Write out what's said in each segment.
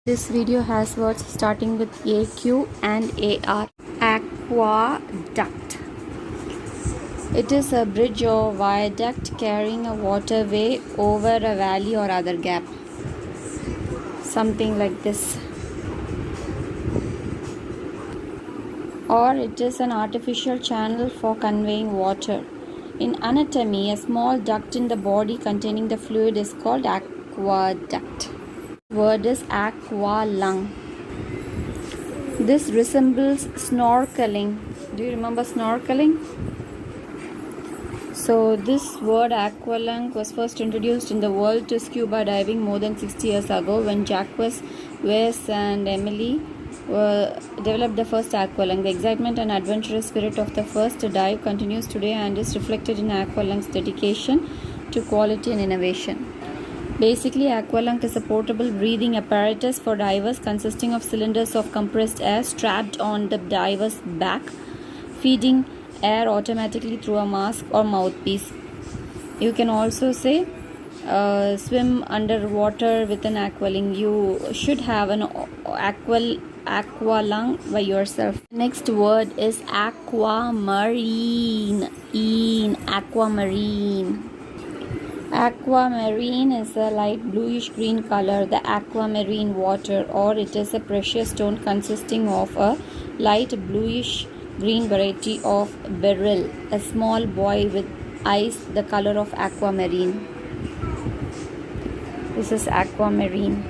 This video has words starting with AQ and AR. Aquaduct. It is a bridge or viaduct carrying a waterway over a valley or other gap. Something like this. Or it is an artificial channel for conveying water. In anatomy, a small duct in the body containing the fluid is called aqueduct. Word is aqualung. This resembles snorkeling. Do you remember snorkeling? So this word aqualung was first introduced in the world to scuba diving more than 60 years ago when Jacques, Wes and Emily developed the first aqualung. The excitement and adventurous spirit of the first dive continues today and is reflected in aqualung's dedication to quality and innovation. Basically, Aqualung is a portable breathing apparatus for divers consisting of cylinders of compressed air strapped on the diver's back, feeding air automatically through a mask or mouthpiece. You can also say swim underwater with an aqualung. You should have an aqualung by yourself. Next word is aquamarine. Aquamarine. Aquamarine is a light bluish-green color, the aquamarine water, or it is a precious stone consisting of a light bluish-green variety of beryl, a small buoy with eyes the color of aquamarine. This is aquamarine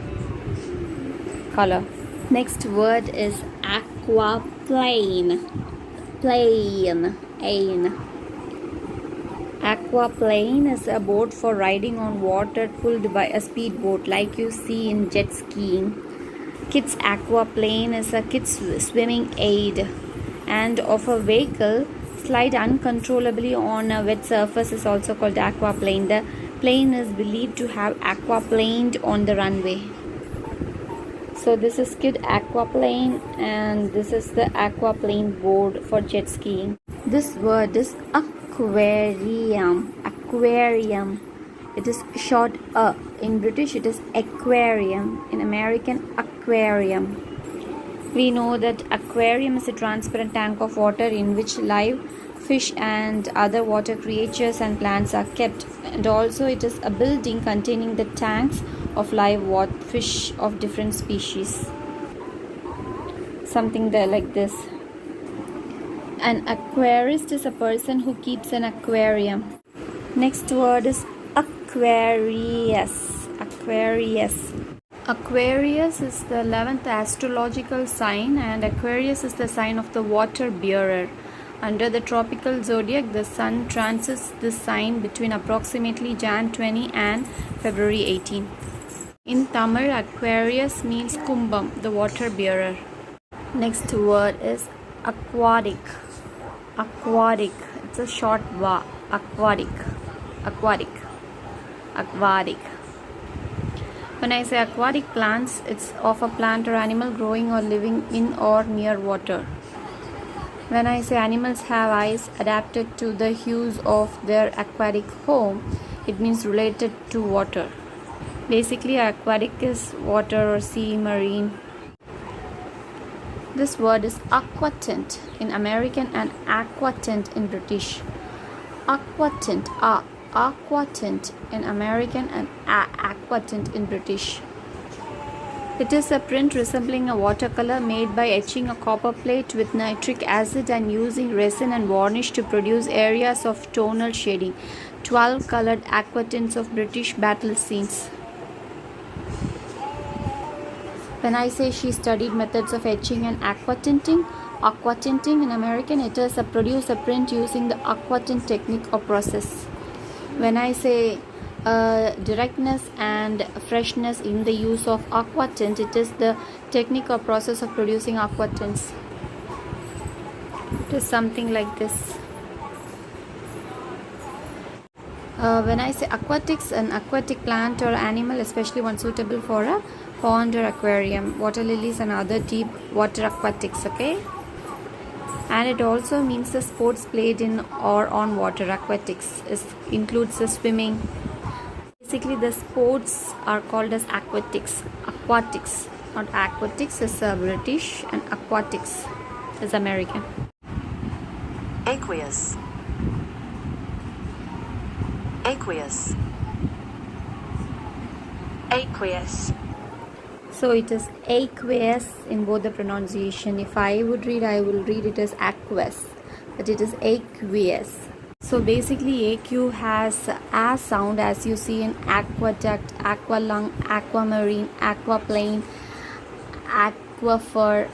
color. Next word is aquaplane. Aquaplane is a boat for riding on water pulled by a speedboat like you see in jet skiing. Kids aquaplane is a kids swimming aid and of a vehicle slide uncontrollably on a wet surface is also called aquaplane. The plane is believed to have aquaplaned on the runway. So this is kid aquaplane and this is the aquaplane board for jet skiing. This word is aquarium. It is short a. In British it is aquarium. In American aquarium. We know that aquarium is a transparent tank of water in which live fish and other water creatures and plants are kept, and also it is a building containing the tanks of live fish of different species. Something there like this. An aquarist is a person who keeps an aquarium. Next word is Aquarius. Aquarius is the 11th astrological sign and Aquarius is the sign of the water bearer. Under the tropical zodiac, the sun transits this sign between approximately Jan 20 and February 18. In Tamil, Aquarius means Kumbam, the water bearer. Next word is aquatic. It's a short va. Aquatic. When I say aquatic plants, it's of a plant or animal growing or living in or near water. When I say animals have eyes adapted to the hues of their aquatic home, it means related to water. Basically, aquatic is water or sea, marine. This word is aqua tint in American and aqua tint in British. Aqua tint in American and aqua tint in British. It is a print resembling a watercolor made by etching a copper plate with nitric acid and using resin and varnish to produce areas of tonal shading. 12 colored aqua tints of British battle scenes. When I say she studied methods of etching and aqua tinting in American, it is a produce a print using the aqua tint technique or process. When I say directness and freshness in the use of aqua tint, it is the technique or process of producing aqua tints. It is something like this. When I say aquatics, an aquatic plant or animal, especially one suitable for a pond or aquarium, water lilies and other deep water aquatics, okay? And it also means the sports played in or on water. Aquatics includes the swimming. Basically, the sports are called as aquatics. Not Aquatics is British and Aquatics is American. Aqueous. Aqueous. Aqueous. So it is aqueous in both the pronunciation. If I would read, I will read it as aqueous, but it is aqueous. So basically AQ has a sound, as you see in Aquaduct, Aqualung, Aquamarine, Aquaplane, Aquafor,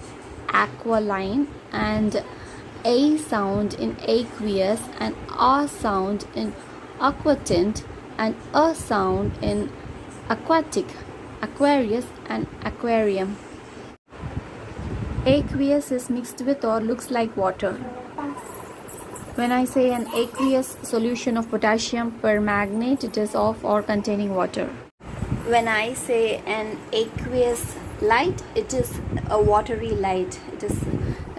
Aqualine, and A sound in aqueous, and A sound in aquatint, and A sound in aquatic, Aquarius, and Aquarium. Aqueous is mixed with or looks like water. When I say an aqueous solution of potassium permanganate, it is of or containing water. When I say an aqueous light, it is a watery light. It is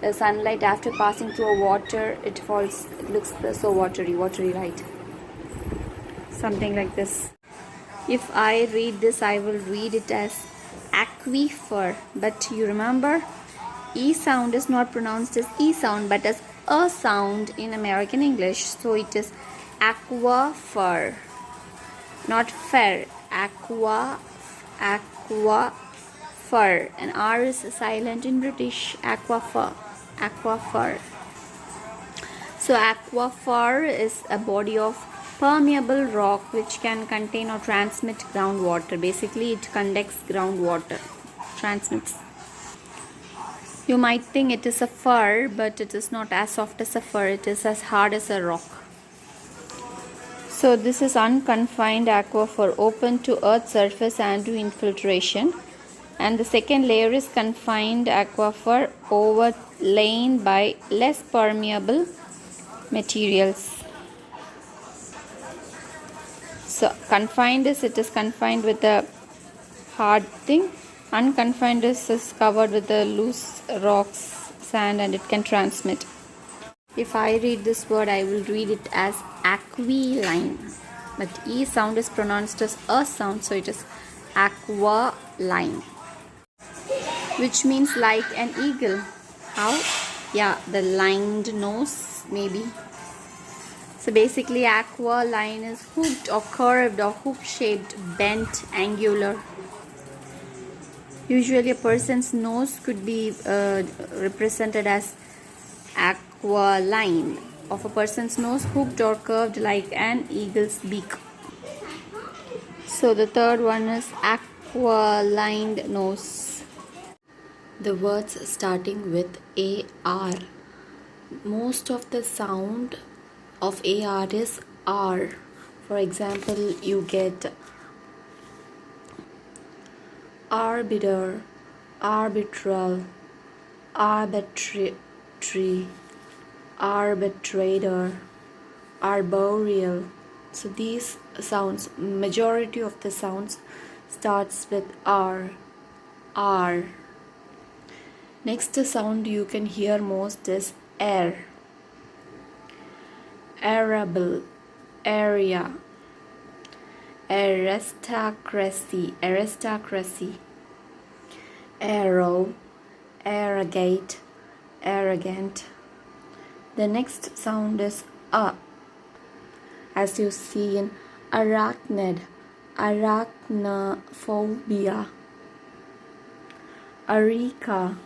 a sunlight after passing through a water, it falls, it looks so watery light. Something like this. If I read this, I will read it as aquifer. But you remember, E sound is not pronounced as E sound but as a sound in American English. So it is aquifer, not fer. Aqua, and R is silent in British. Aquifer. So aquifer is a body of permeable rock which can contain or transmit groundwater. Basically, it conducts groundwater, transmits. You might think it is a fur, but it is not as soft as a fur. It is as hard as a rock. So this is unconfined aquifer, open to earth's surface and to infiltration. And the second layer is confined aquifer, overlain by less permeable materials. So confined is, it is confined with a hard thing. Unconfined is covered with the loose rocks, sand, and it can transmit. If I read this word, I will read it as aquiline. But E sound is pronounced as a sound, so it is aqualine, which means like an eagle. How? Yeah, the lined nose, maybe. So basically, aqualine is hooked or curved or hook-shaped, bent, angular. Usually a person's nose could be represented as aqualine, of a person's nose hooked or curved like an eagle's beak. So the third one is aqualined nose. The words starting with AR. Most of the sound of AR is R. For example, you get arbiter, arbitral, arbitrary, arbitrator, arboreal. So these sounds, majority of the sounds starts with R. Next sound you can hear most is air. Arable, area, aristocracy, arrow, arrogate, arrogant. The next sound is A, as you see in arachnid, arachnophobia, arika,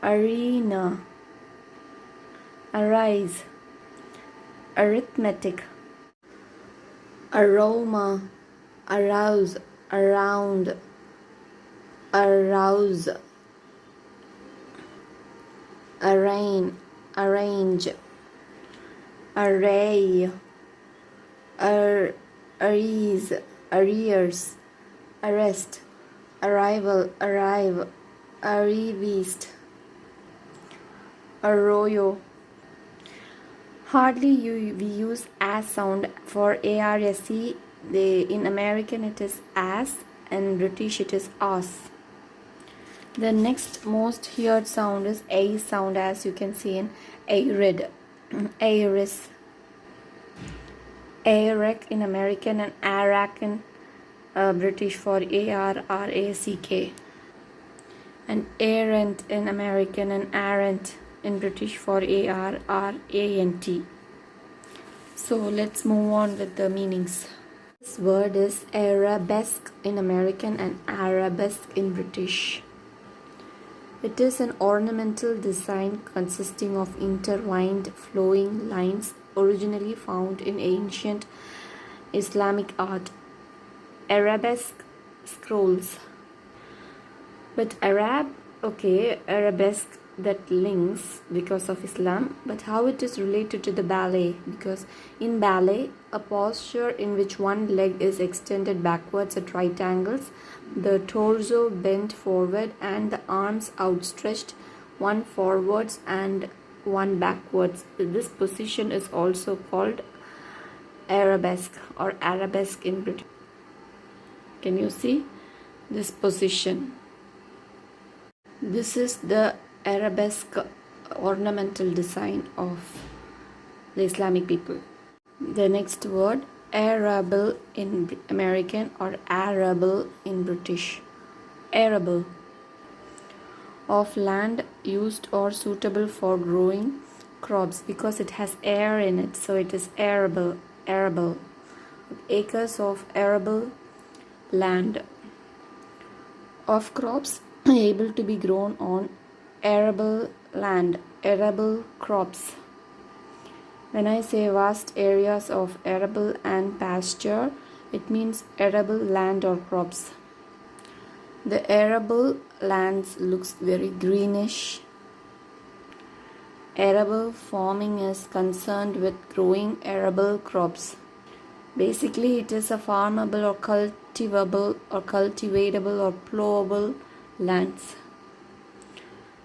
arena, arise, arithmetic, aroma, arouse, around, arouse, arraign, arrange, array, arrears, arrears, arrest, arrival, arrive, arrivist, arroyo. Hardly we use as sound for ARSE. In American it is as, and British it is as. The next most heard sound is A sound, as you can see in arid, aris, arac in American, and arac in British for ARRACK. and errant in American and arrant in British for ARRANT. So let's move on with the meanings. This word is arabesque in American and arabesque in British. It is an ornamental design consisting of intertwined flowing lines originally found in ancient Islamic art. Arabesque scrolls. But arabesque that links because of Islam, but how it is related to the ballet? Because in ballet, a posture in which one leg is extended backwards at right angles, the torso bent forward and the arms outstretched, one forwards and one backwards. This position is also called arabesque or arabesque in British. Can you see this position? This is the arabesque ornamental design of the Islamic people. The next word, arable in American or arable in British. Arable, of land used or suitable for growing crops, because it has air in it, so it is arable. Acres of arable land, of crops able to be grown on arable land, arable crops. When I say vast areas of arable and pasture, it means arable land or crops. The arable lands looks very greenish. Arable farming is concerned with growing arable crops. Basically, it is a farmable or cultivable or cultivatable or plowable lands.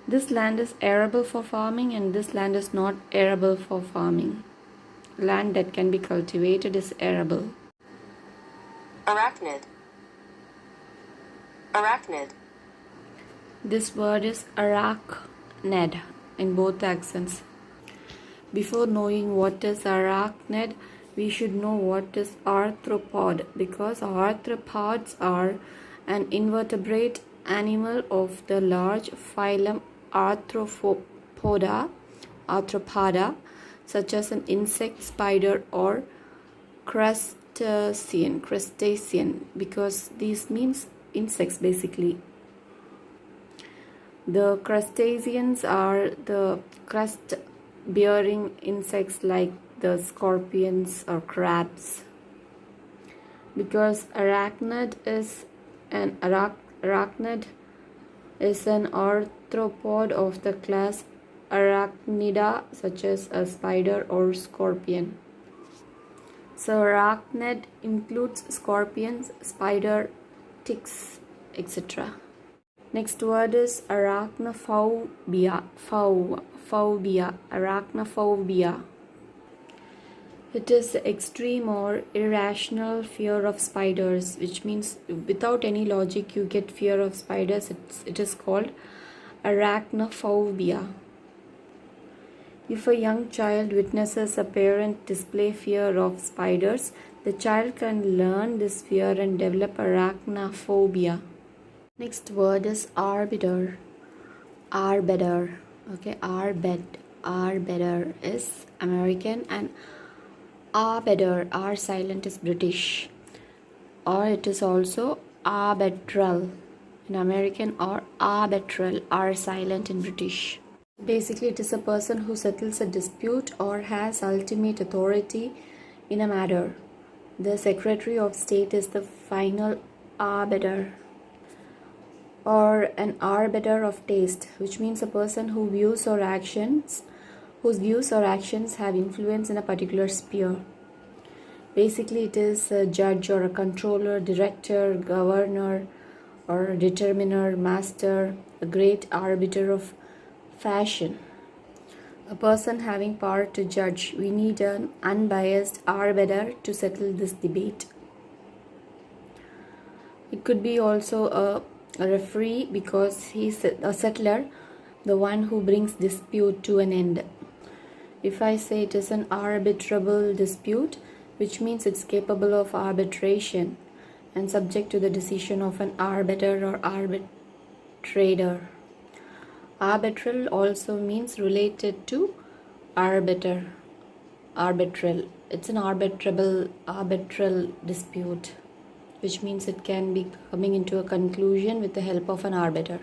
This land is arable for farming and this land is not arable for farming. Land that can be cultivated is arable. Arachnid. Arachnid. This word is arachnid in both accents. Before knowing what is arachnid, we should know what is arthropod, because arthropods are an invertebrate animal of the large phylum Arthropoda, such as an insect, spider, or crustacean, because these means insects basically. The crustaceans are the crust-bearing insects like the scorpions or crabs. Because arachnid is an arthropod of the class Arachnida, such as a spider or scorpion. So arachnid includes scorpions, spider, ticks, etc. Next word is arachnophobia. Arachnophobia. It is the extreme or irrational fear of spiders, which means without any logic you get fear of spiders. It is called arachnophobia. If a young child witnesses a parent display fear of spiders, the child can learn this fear and develop arachnophobia. Next word is arbiter. Okay, arbiter is American and arbiter, R silent, is British, or it is also arbitral in American or arbitral, R silent, in British. Basically, it is a person who settles a dispute or has ultimate authority in a matter. The Secretary of State is the final arbiter. Or an arbiter of taste, which means a person whose views or actions have influence in a particular sphere. Basically, it is a judge or a controller, director, governor, or determiner, master, a great arbiter of fashion. A person having power to judge. We need an unbiased arbiter to settle this debate. It could be also a referee, because he's a settler, the one who brings dispute to an end. If I say it is an arbitrable dispute, which means it's capable of arbitration and subject to the decision of an arbiter or arbitrator. Arbitral also means related to arbiter. Arbitral. It's an arbitral dispute, which means it can be coming into a conclusion with the help of an arbiter.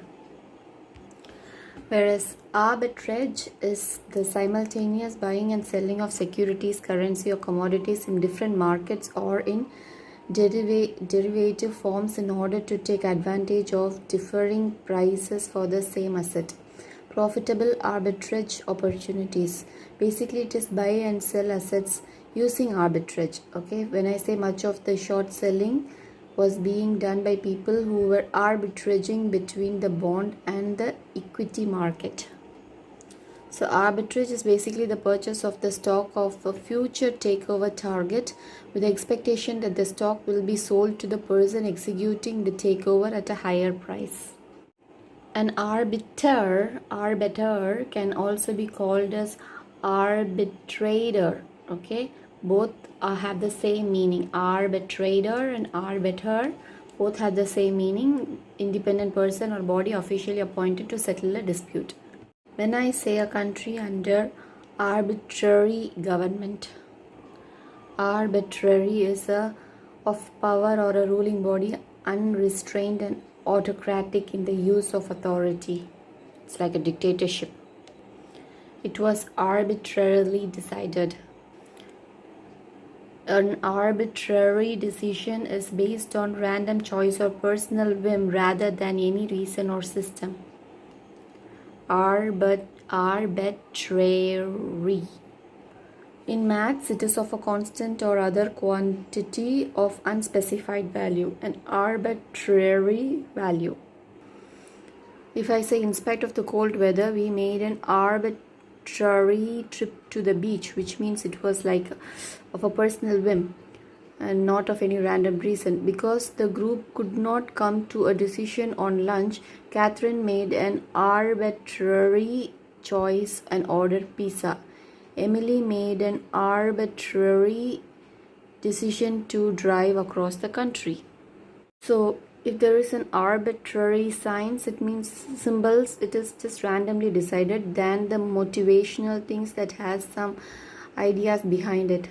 Whereas arbitrage is the simultaneous buying and selling of securities, currency, or commodities in different markets or in derivative forms in order to take advantage of differing prices for the same asset. Profitable arbitrage opportunities. Basically, it is buy and sell assets using arbitrage. Okay, when I say much of the short selling was being done by people who were arbitraging between the bond and the equity market. So arbitrage is basically the purchase of the stock of a future takeover target with the expectation that the stock will be sold to the person executing the takeover at a higher price. An arbiter can also be called as arbitrator. Okay, both have the same meaning. Arbitrator and arbiter both have the same meaning. Independent person or body officially appointed to settle a dispute. When I say a country under arbitrary government, arbitrary is of power or a ruling body, unrestrained and autocratic in the use of authority. It's like a dictatorship. It was arbitrarily decided. An arbitrary decision is based on random choice or personal whim rather than any reason or system. Arbitrary. In maths, it is of a constant or other quantity of unspecified value, an arbitrary value. If I say, in spite of the cold weather, we made an arbitrary trip to the beach, which means it was like of a personal whim and not of any random reason. Because the group could not come to a decision on lunch, Catherine made an arbitrary choice and ordered pizza. Emily made an arbitrary decision to drive across the country. So if there is an arbitrary signs, it means symbols, it is just randomly decided than the motivational things that has some ideas behind it.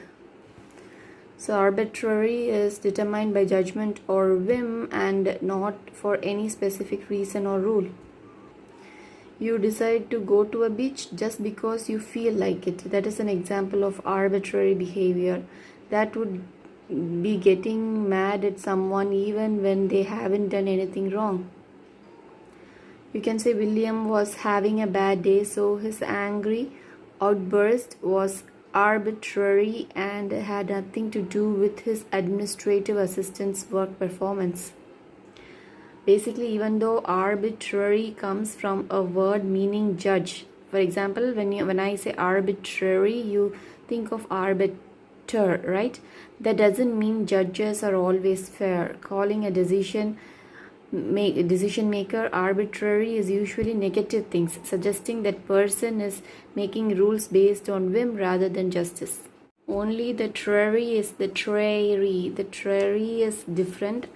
So arbitrary is determined by judgment or whim and not for any specific reason or rule. You decide to go to a beach just because you feel like it. That is an example of arbitrary behavior. That would be getting mad at someone even when they haven't done anything wrong. You can say William was having a bad day, so his angry outburst was arbitrary and had nothing to do with his administrative assistant's work performance. Basically, even though arbitrary comes from a word meaning judge. For example, when I say arbitrary, you think of arbiter, right? That doesn't mean judges are always fair. Calling a decision maker arbitrary is usually negative things, suggesting that person is making rules based on whim rather than justice. Only the trary is the trary. The trary is different,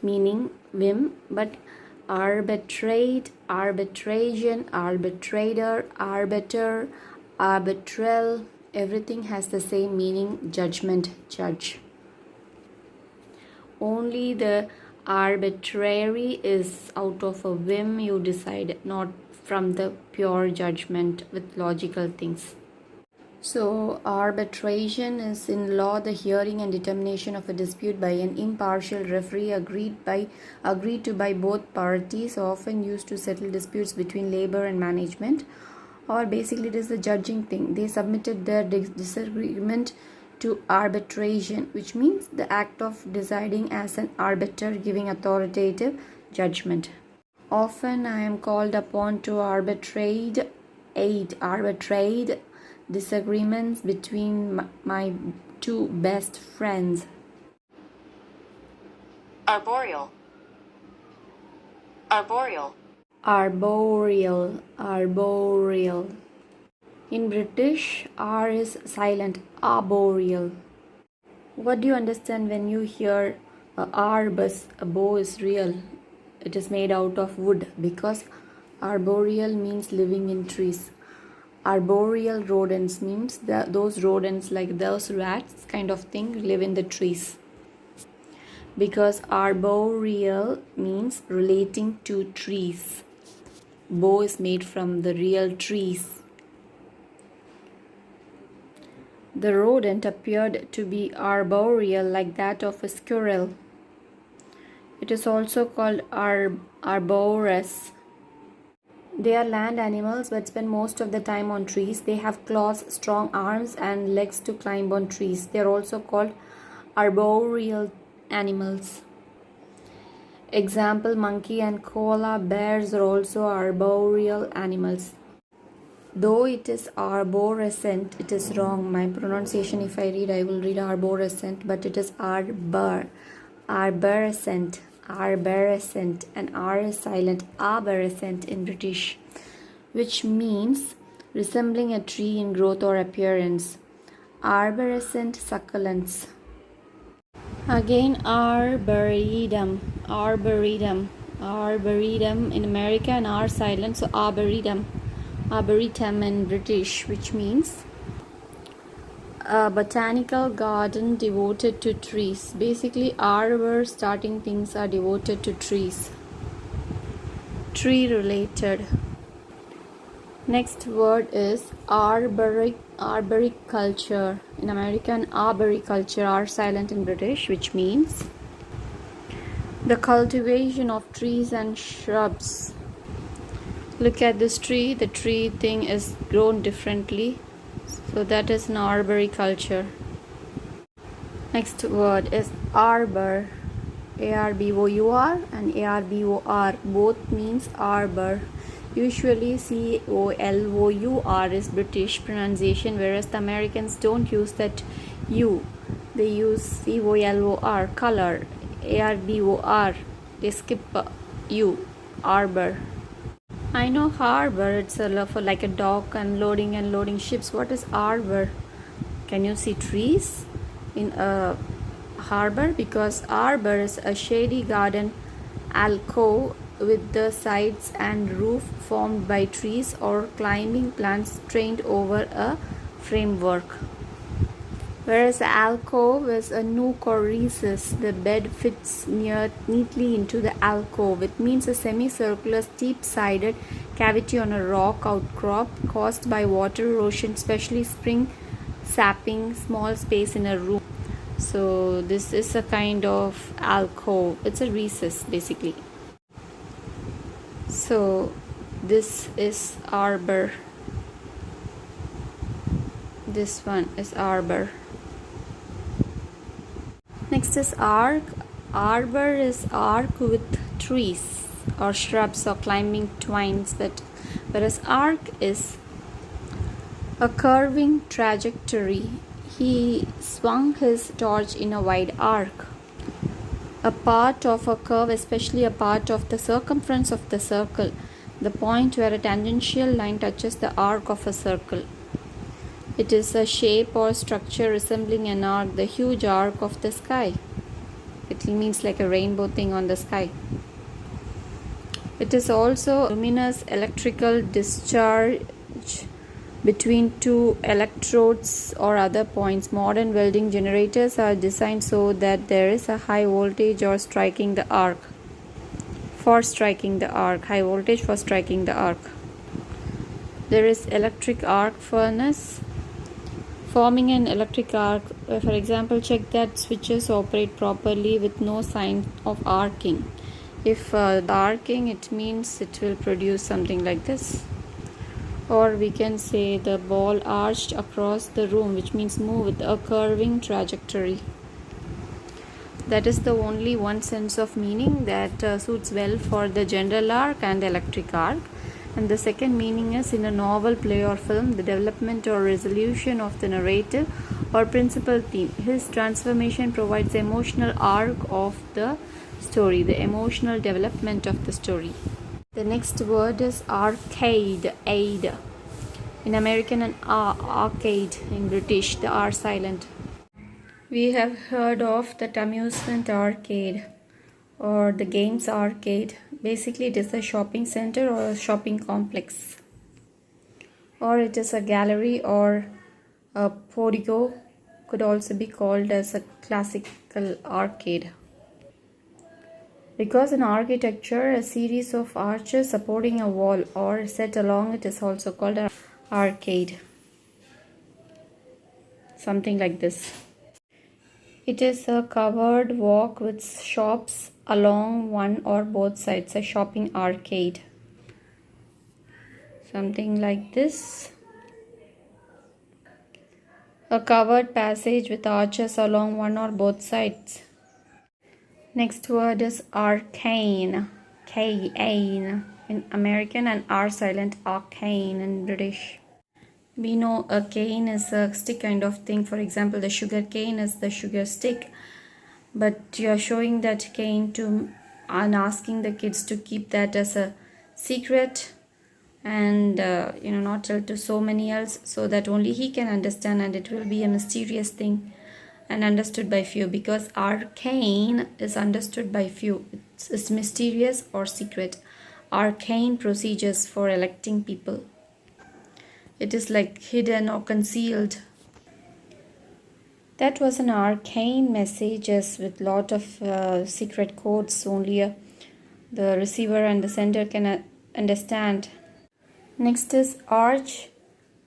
meaning whim, but arbitrate, arbitration, arbitrator, arbiter, arbitral, everything has the same meaning, judgment, judge. Only the arbitrary is out of a whim you decide, not from the pure judgment with logical things. So arbitration is in law the hearing and determination of a dispute by an impartial referee agreed to by both parties, often used to settle disputes between labor and management, or basically it is the judging thing. They submitted their disagreement to arbitration, which means the act of deciding as an arbiter, giving authoritative judgment. Often I am called upon to arbitrate disagreements between my two best friends. Arboreal. Arboreal. Arboreal. In British, R is silent. Arboreal. What do you understand when you hear arbus? A bow is real. It is made out of wood, because Arboreal means living in trees. Arboreal rodents means those rodents like those rats kind of thing live in the trees. Because arboreal means relating to trees. Bow is made from the real trees. The rodent appeared to be arboreal like that of a squirrel. It is also called Arborus. They are land animals but spend most of the time on trees. They have claws, strong arms and legs to climb on trees. They are also called arboreal animals. Example, monkey and koala bears are also arboreal animals. Though it is arborescent, it is wrong. My pronunciation, if I will read arborescent, but it is arbor. Arborescent, arborescent, and R is silent, arborescent in British, which means resembling a tree in growth or appearance. Arborescent succulents. Again, arboretum, arboretum, arboretum in America and R silent, so arboretum, arboretum in British, which means a botanical garden devoted to trees. Basically, arbor starting things are devoted to trees. Tree related. Next word is arboriculture. In American, arboriculture, R silent in British, which means the cultivation of trees and shrubs. Look at this tree. The tree thing is grown differently. So that is an arboriculture. Next word is arbor. A-R-B-O-U-R and A-R-B-O-R. Both means arbor. Usually C-O-L-O-U-R is British pronunciation, whereas the Americans don't use that U. They use C-O-L-O-R, color. A-R-B-O-R. They skip U. Arbor. I know harbor, it's like a dock and loading ships. What is arbor? Can you see trees in a harbor? Because arbor is a shady garden alcove with the sides and roof formed by trees or climbing plants trained over a framework. Whereas alcove is a nook or recess. The bed fits neatly into the alcove. It means a semicircular, steep-sided cavity on a rock outcrop caused by water erosion, especially spring sapping small space in a room. So this is a kind of alcove. It's a recess basically. So this is arbor. This one is arbor. Next is arc. Arbor is arc with trees or shrubs or climbing twines, whereas arc is a curving trajectory. He swung his torch in a wide arc. A part of a curve, especially a part of the circumference of the circle, the point where a tangential line touches the arc of a circle. It is a shape or structure resembling an arc, the huge arc of the sky. It means like a rainbow thing on the sky. It is also a luminous electrical discharge between two electrodes or other points. Modern welding generators are designed so that there is a high voltage or striking the arc. High voltage for striking the arc. There is electric arc furnace. Forming an electric arc, for example, check that switches operate properly with no sign of arcing. If arcing, it means it will produce something like this. Or we can say the ball arched across the room, which means move with a curving trajectory. That is the only one sense of meaning that suits well for the general arc and electric arc. And the second meaning is in a novel, play or film, the development or resolution of the narrative or principal theme. His transformation provides the emotional arc of the story, the emotional development of the story. The next word is arcade, aid. In American and arcade in British, the R silent. We have heard of that amusement arcade or the games arcade. Basically, it is a shopping center or a shopping complex, or it is a gallery or a portico, could also be called as a classical arcade. Because in architecture, a series of arches supporting a wall or set along it is also called an arcade. Something like this. It is a covered walk with shops along one or both sides, a shopping arcade. Something like this. A covered passage with arches along one or both sides. Next word is arcane. K-A-N in American and R silent, arcane in British. We know a cane is a stick kind of thing. For example, the sugar cane is the sugar stick. But you are showing that cane to and asking the kids to keep that as a secret and not tell to so many else, so that only he can understand, and it will be a mysterious thing and understood by few, because arcane is understood by few. It's mysterious or secret. Arcane procedures for electing people. It is like hidden or concealed. That was an arcane messages with lot of secret codes only the receiver and the sender can understand. Next is arch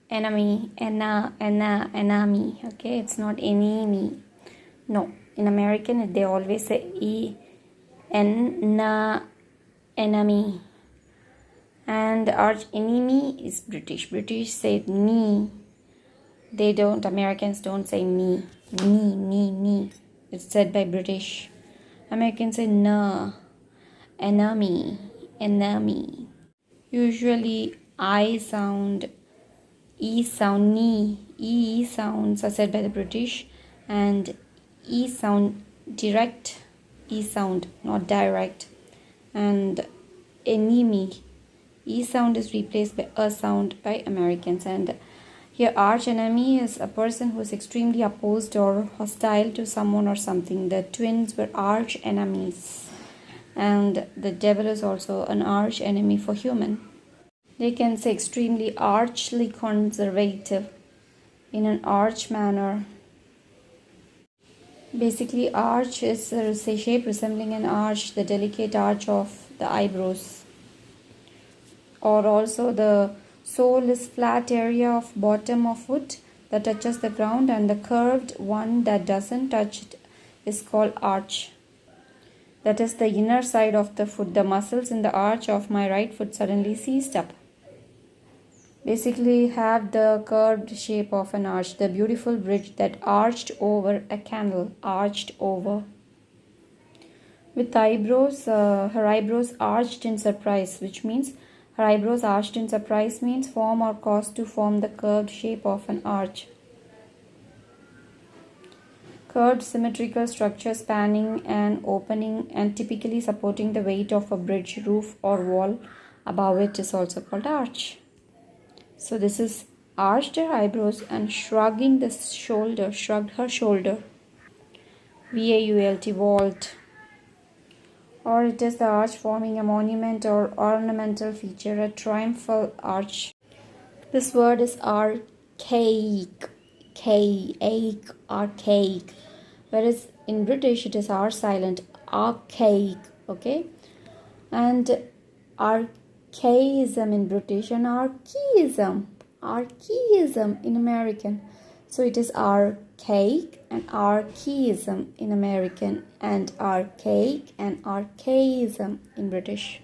enemy, enemy. Okay, it's not enemy. No, in American they always say enemy. And arch enemy is British. British say me. They don't. Americans don't say me. Me. It's said by British. Americans say na. Enemy. Usually I sound, E sound, ni. E sounds are said by the British, and E sound direct. E sound, not direct. And enemy. E sound is replaced by a sound by Americans. And here arch enemy is a person who is extremely opposed or hostile to someone or something. The twins were arch enemies. And the devil is also an arch enemy for human. They can say extremely archly conservative in an arch manner. Basically, arch is a shape resembling an arch, the delicate arch of the eyebrows. Or also the sole is flat area of bottom of foot that touches the ground, and the curved one that doesn't touch it is called arch. That is the inner side of the foot. The muscles in the arch of my right foot suddenly seized up. Basically have the curved shape of an arch, the beautiful bridge that arched over a canal, arched over. With eyebrows, her eyebrows arched in surprise, which means her eyebrows arched in surprise means form or cause to form the curved shape of an arch. Curved symmetrical structure spanning and opening and typically supporting the weight of a bridge, roof or wall above it is also called arch. So this is arched her eyebrows and shrugging the shoulder, shrugged her shoulder. V-A-U-L-T, vault. Or it is the arch forming a monument or ornamental feature, a triumphal arch. This word is archaic, archaic. Whereas in British it is R silent, archaic, okay? And archaism in British and archaism in American. So it is archaic and archaism in American, and archaic and archaism in British.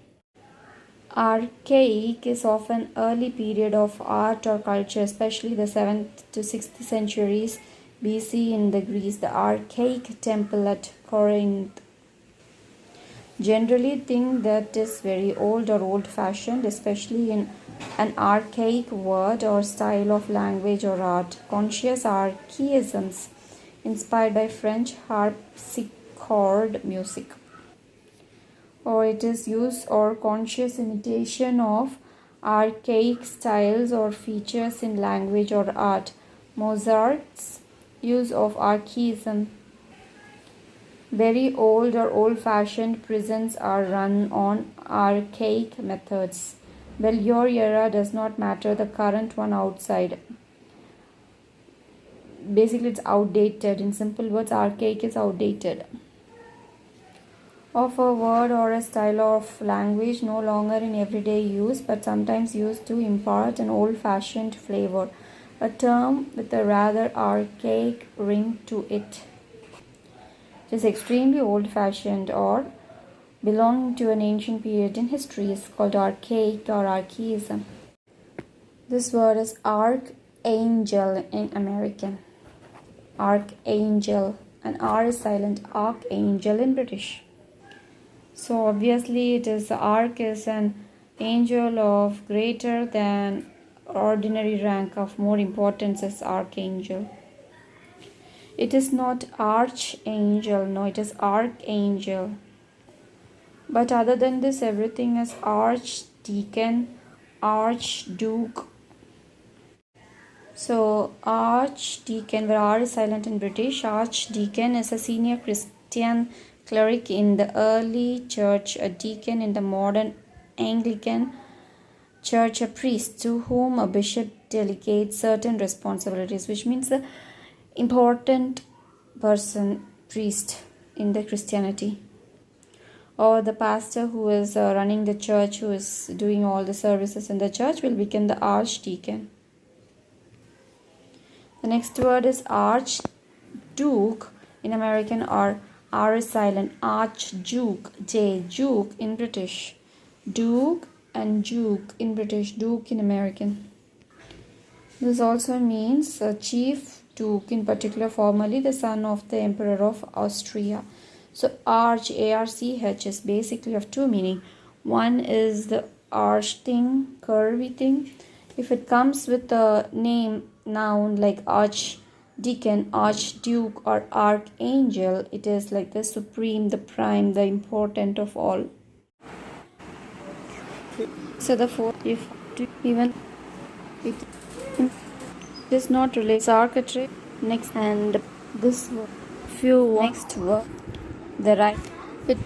Archaic is often early period of art or culture, especially the 7th to 6th centuries BC in the Greece, the archaic temple at Corinth. Generally think that is very old or old-fashioned, especially in an archaic word or style of language or art. Conscious archaisms inspired by French harpsichord music. Or it is use or conscious imitation of archaic styles or features in language or art. Mozart's use of archaism. Very old or old-fashioned prisons are run on archaic methods. Well, your era does not matter, the current one outside. Basically, it's outdated. In simple words, archaic is outdated. Of a word or a style of language no longer in everyday use but sometimes used to impart an old-fashioned flavor, a term with a rather archaic ring to it. It is extremely old-fashioned or belonging to an ancient period in history is called archaic or archaism. This word is archangel in American. Archangel, and R is silent. Archangel in British. So obviously it is arch is an angel of greater than ordinary rank, of more importance as archangel. It is not archangel, no, it is archangel. But other than this, everything is archdeacon, archduke. So archdeacon, where R is silent in British, archdeacon is a senior Christian cleric in the early church, a deacon in the modern Anglican church, a priest to whom a bishop delegates certain responsibilities, which means the important person, priest in the Christianity, or the pastor who is running the church, who is doing all the services in the church, will become the archdeacon. The next word is archduke in American, or R is silent. Archduke, J, duke in British. Duke and duke in British, duke in American. This also means a chief duke, in particular formerly the son of the emperor of Austria. So arch, A-R-C-H, is basically of two meaning. One is the arch thing, curvy thing. If it comes with a name, noun like archdeacon, archduke, or archangel, it is like the supreme, the prime, the important of all. So the fourth, if even it is not related, arbitrage. Next, and this few next word, the right. It